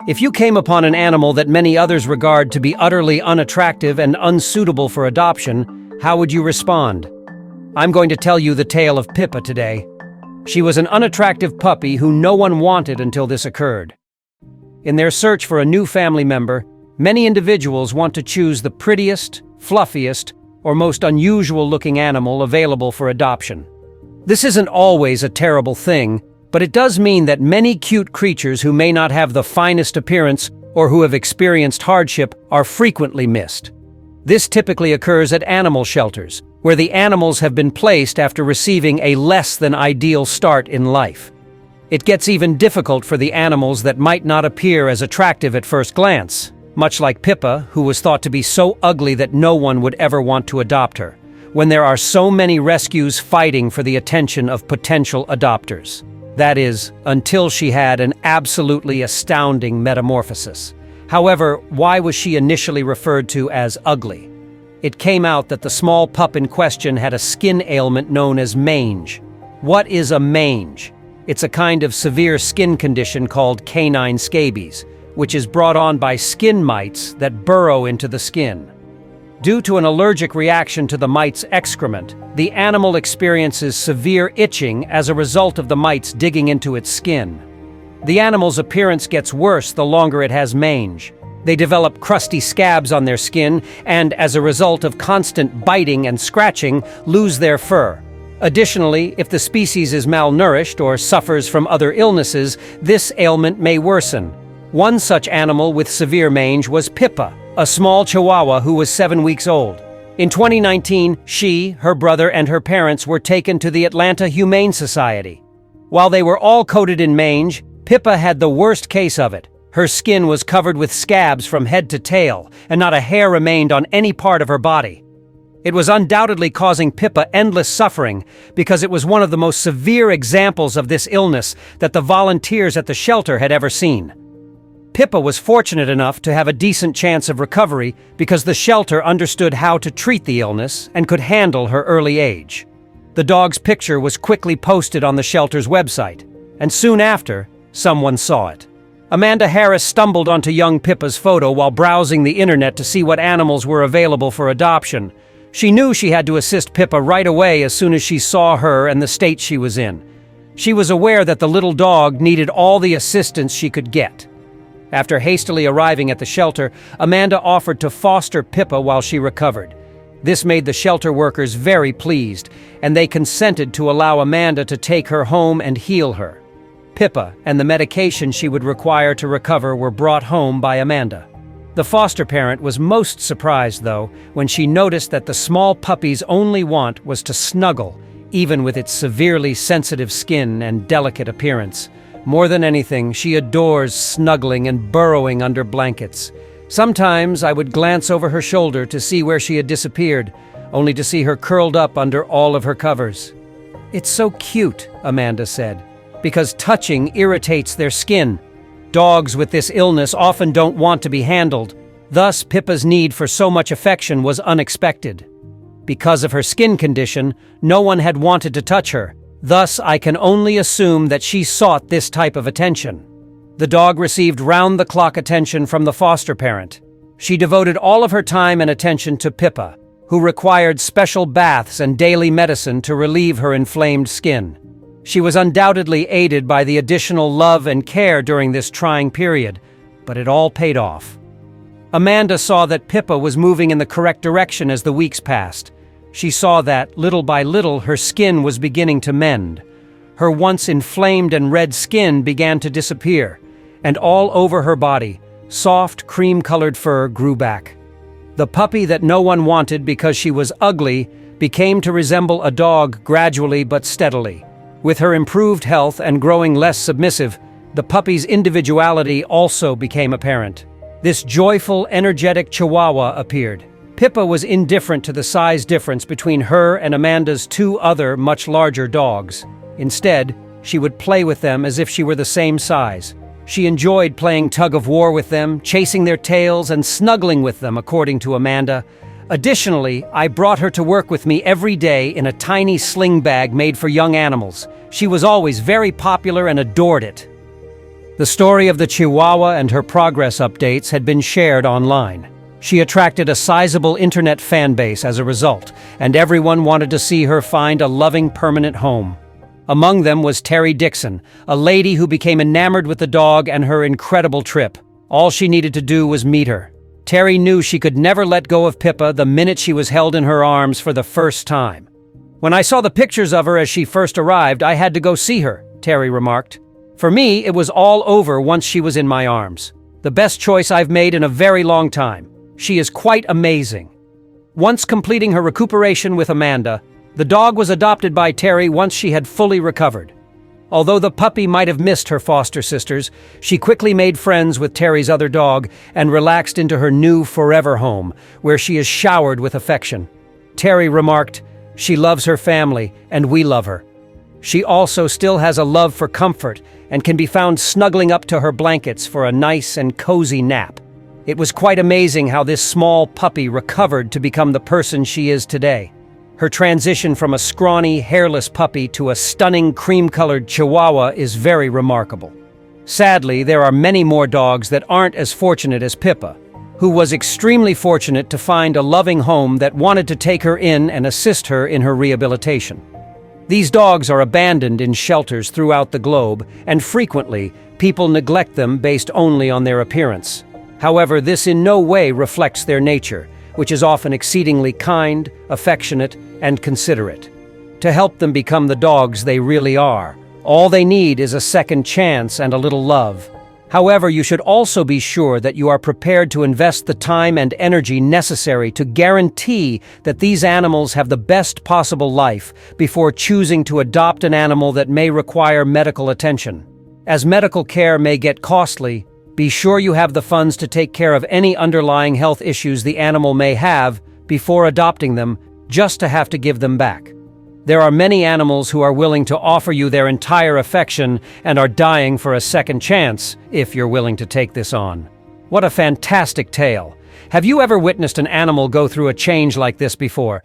If you came upon an animal that many others regard to be utterly unattractive and unsuitable for adoption, how would you respond? I'm going to tell you the tale of Pippa today. She was an unattractive puppy who no one wanted until this occurred. In their search for a new family member, many individuals want to choose the prettiest, fluffiest, or most unusual-looking animal available for adoption. This isn't always a terrible thing, but it does mean that many cute creatures who may not have the finest appearance or who have experienced hardship are frequently missed. This typically occurs at animal shelters, where the animals have been placed after receiving a less-than-ideal start in life. It gets even difficult for the animals that might not appear as attractive at first glance, much like Pippa, who was thought to be so ugly that no one would ever want to adopt her, when there are so many rescues fighting for the attention of potential adopters. That is, until she had an absolutely astounding metamorphosis. However, why was she initially referred to as ugly? It came out that the small pup in question had a skin ailment known as mange. What is a mange? It's a kind of severe skin condition called canine scabies, which is brought on by skin mites that burrow into the skin. Due to an allergic reaction to the mite's excrement, the animal experiences severe itching as a result of the mites digging into its skin. The animal's appearance gets worse the longer it has mange. They develop crusty scabs on their skin and, as a result of constant biting and scratching, lose their fur. Additionally, if the species is malnourished or suffers from other illnesses, this ailment may worsen. One such animal with severe mange was Pippa, a small Chihuahua who was 7 weeks old. In 2019, she, her brother, and her parents were taken to the Atlanta Humane Society. While they were all coated in mange, Pippa had the worst case of it. Her skin was covered with scabs from head to tail, and not a hair remained on any part of her body. It was undoubtedly causing Pippa endless suffering because it was one of the most severe examples of this illness that the volunteers at the shelter had ever seen. Pippa was fortunate enough to have a decent chance of recovery because the shelter understood how to treat the illness and could handle her early age. The dog's picture was quickly posted on the shelter's website, and soon after, someone saw it. Amanda Harris stumbled onto young Pippa's photo while browsing the internet to see what animals were available for adoption. She knew she had to assist Pippa right away as soon as she saw her and the state she was in. She was aware that the little dog needed all the assistance she could get. After hastily arriving at the shelter, Amanda offered to foster Pippa while she recovered. This made the shelter workers very pleased, and they consented to allow Amanda to take her home and heal her. Pippa and the medication she would require to recover were brought home by Amanda. The foster parent was most surprised, though, when she noticed that the small puppy's only want was to snuggle, even with its severely sensitive skin and delicate appearance. More than anything, she adores snuggling and burrowing under blankets. Sometimes I would glance over her shoulder to see where she had disappeared, only to see her curled up under all of her covers. "It's so cute," Amanda said, "because touching irritates their skin. Dogs with this illness often don't want to be handled. Thus, Pippa's need for so much affection was unexpected. Because of her skin condition, no one had wanted to touch her. Thus, I can only assume that she sought this type of attention." The dog received round-the-clock attention from the foster parent. She devoted all of her time and attention to Pippa, who required special baths and daily medicine to relieve her inflamed skin. She was undoubtedly aided by the additional love and care during this trying period, but it all paid off. Amanda saw that Pippa was moving in the correct direction as the weeks passed. She saw that, little by little, her skin was beginning to mend. Her once inflamed and red skin began to disappear, and all over her body, soft, cream-colored fur grew back. The puppy that no one wanted because she was ugly became to resemble a dog gradually but steadily. With her improved health and growing less submissive, the puppy's individuality also became apparent. This joyful, energetic Chihuahua appeared. Pippa was indifferent to the size difference between her and Amanda's two other, much larger dogs. Instead, she would play with them as if she were the same size. She enjoyed playing tug-of-war with them, chasing their tails and snuggling with them, according to Amanda. Additionally, I brought her to work with me every day in a tiny sling bag made for young animals. She was always very popular and adored it. The story of the Chihuahua and her progress updates had been shared online. She attracted a sizable internet fan base as a result, and everyone wanted to see her find a loving, permanent home. Among them was Terry Dixon, a lady who became enamored with the dog and her incredible trip. All she needed to do was meet her. Terry knew she could never let go of Pippa the minute she was held in her arms for the first time. "When I saw the pictures of her as she first arrived, I had to go see her," Terry remarked. "For me, it was all over once she was in my arms. The best choice I've made in a very long time. She is quite amazing." Once completing her recuperation with Amanda, the dog was adopted by Terry once she had fully recovered. Although the puppy might have missed her foster sisters, she quickly made friends with Terry's other dog and relaxed into her new forever home, where she is showered with affection. Terry remarked, "She loves her family, and we love her. She also still has a love for comfort and can be found snuggling up to her blankets for a nice and cozy nap." It was quite amazing how this small puppy recovered to become the person she is today. Her transition from a scrawny, hairless puppy to a stunning cream-colored Chihuahua is very remarkable. Sadly, there are many more dogs that aren't as fortunate as Pippa, who was extremely fortunate to find a loving home that wanted to take her in and assist her in her rehabilitation. These dogs are abandoned in shelters throughout the globe, and frequently, people neglect them based only on their appearance. However, this in no way reflects their nature, which is often exceedingly kind, affectionate, and considerate. To help them become the dogs they really are, all they need is a second chance and a little love. However, you should also be sure that you are prepared to invest the time and energy necessary to guarantee that these animals have the best possible life before choosing to adopt an animal that may require medical attention. As medical care may get costly, be sure you have the funds to take care of any underlying health issues the animal may have before adopting them, just to have to give them back. There are many animals who are willing to offer you their entire affection and are dying for a second chance if you're willing to take this on. What a fantastic tale! Have you ever witnessed an animal go through a change like this before?